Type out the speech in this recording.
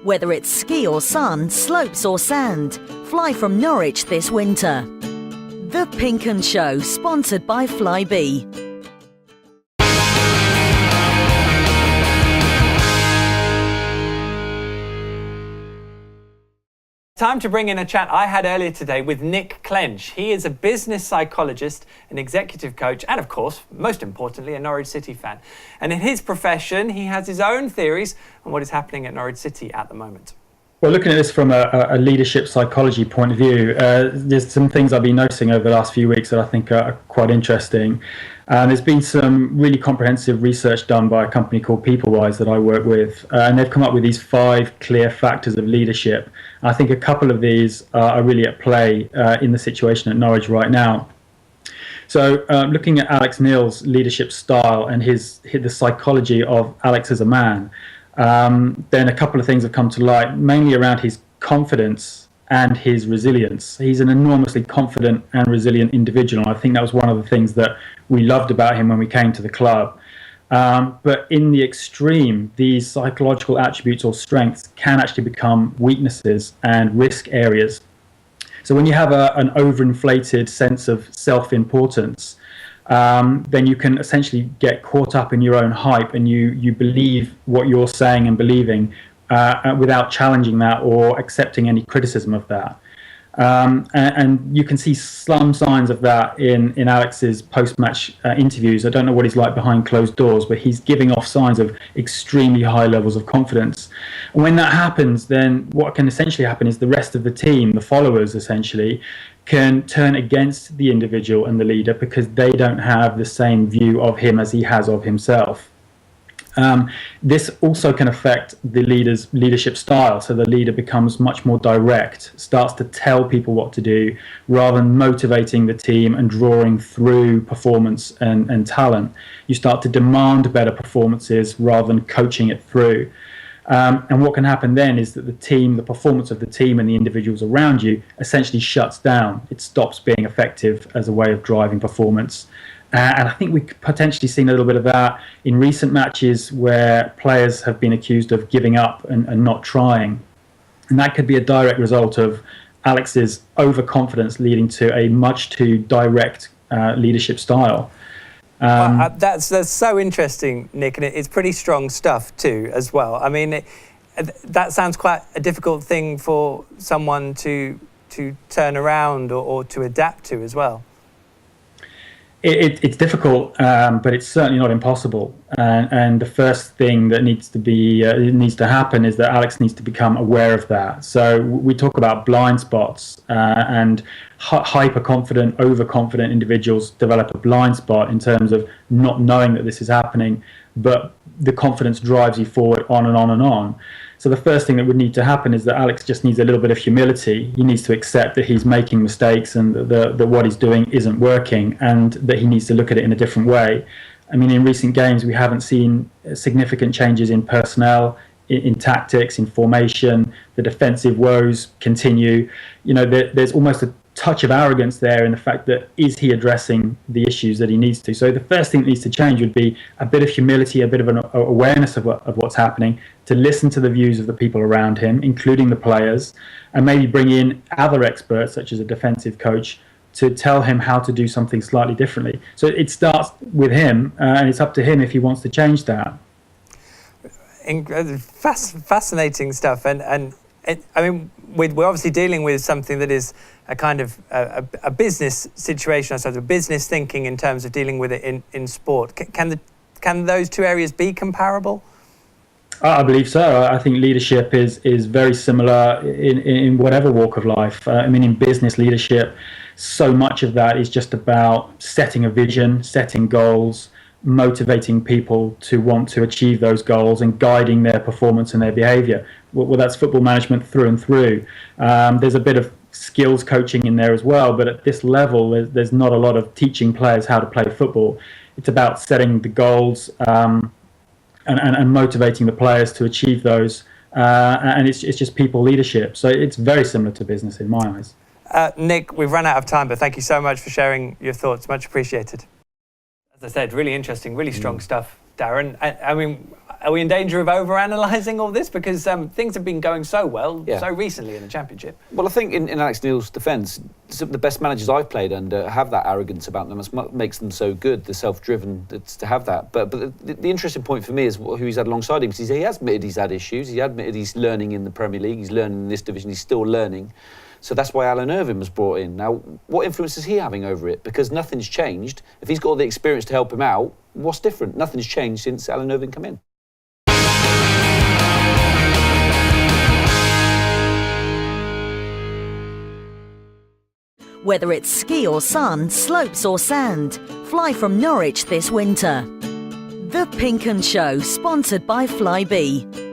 Whether it's ski or sun, slopes or sand, fly from Norwich this winter. The Pink 'Un Show, sponsored by Flybe. Time to bring in a chat I had earlier today with Nick Clench. He is a business psychologist, an executive coach, and of course, most importantly, a Norwich City fan. And in his profession, he has his own theories on what is happening at Norwich City at the moment. Well, looking at this from a leadership psychology point of view, there's some things I've been noticing over the last few weeks that I think are quite interesting. There's been some really comprehensive research done by a company called PeopleWise that I work with, and they've come up with these 5 clear factors of leadership. I think a couple of these are really at play in the situation at Norwich right now. So looking at Alex Neil's leadership style and the psychology of Alex as a man, then a couple of things have come to light, mainly around his confidence and his resilience. He's an enormously confident and resilient individual, and I think that was one of the things that we loved about him when we came to the club. But in the extreme, these psychological attributes or strengths can actually become weaknesses and risk areas. So when you have an overinflated sense of self-importance, then you can essentially get caught up in your own hype, and you believe what you're saying and believing without challenging that or accepting any criticism of that. And you can see some signs of that in Alex's post-match interviews. I don't know what he's like behind closed doors, but he's giving off signs of extremely high levels of confidence. And when that happens, then what can essentially happen is the rest of the team, the followers essentially, can turn against the individual and the leader because they don't have the same view of him as he has of himself. This also can affect the leader's leadership style. So the leader becomes much more direct, starts to tell people what to do rather than motivating the team and drawing through performance and talent. You start to demand better performances rather than coaching it through. And what can happen then is that the performance of the team and the individuals around you essentially shuts down. It stops being effective as a way of driving performance. And I think we've potentially seen a little bit of that in recent matches where players have been accused of giving up and not trying. And that could be a direct result of Alex's overconfidence leading to a much too direct leadership style. That's so interesting, Nick, and it's pretty strong stuff too as well. I mean, that sounds quite a difficult thing for someone to turn around or to adapt to as well. It's difficult, but it's certainly not impossible. And the first thing that needs to happen is that Alex needs to become aware of that. So we talk about blind spots, and hyper-confident, overconfident individuals develop a blind spot in terms of not knowing that this is happening, but the confidence drives you forward on and on and on. So the first thing that would need to happen is that Alex just needs a little bit of humility. He needs to accept that he's making mistakes and that what he's doing isn't working, and that he needs to look at it in a different way. I mean, in recent games, we haven't seen significant changes in personnel, in tactics, in formation. The defensive woes continue. You know, there's almost a touch of arrogance there in the fact that is he addressing the issues that he needs to. So the first thing that needs to change would be a bit of humility, a bit of an awareness of what's happening, to listen to the views of the people around him, including the players, and maybe bring in other experts such as a defensive coach to tell him how to do something slightly differently. So it starts with him, and it's up to him if he wants to change that. Fascinating stuff, and I mean, we're obviously dealing with something that is a kind of a business situation, I suppose, a business thinking in terms of dealing with it in sport. Can those two areas be comparable? I believe so. I think leadership is very similar in whatever walk of life. I mean, in business leadership, so much of that is just about setting a vision, setting goals, motivating people to want to achieve those goals and guiding their performance and their behavior. Well, that's football management through and through. There's a bit of skills coaching in there as well, but at this level, there's not a lot of teaching players how to play football. It's about setting the goals and motivating the players to achieve those. And it's just people leadership. So it's very similar to business in my eyes. Nick, we've run out of time, but thank you so much for sharing your thoughts. Much appreciated. As I said, really interesting, really strong stuff, Darren. I mean, Are we in danger of over-analysing all this? Because things have been going so well so recently in the Championship. Well, I think in Alex Neil's defence, some of the best managers I've played under have that arrogance about them. That's what makes them so good, the self-driven, to have that. But the interesting point for me is who he's had alongside him. Because he has admitted he's had issues. He admitted he's learning in the Premier League. He's learning in this division. He's still learning. So that's why Alan Irvine was brought in. Now, what influence is he having over it? Because nothing's changed. If he's got all the experience to help him out, what's different? Nothing's changed since Alan Irvine came in. Whether it's ski or sun, slopes or sand, fly from Norwich this winter. The Pink 'Un Show, sponsored by Flybe.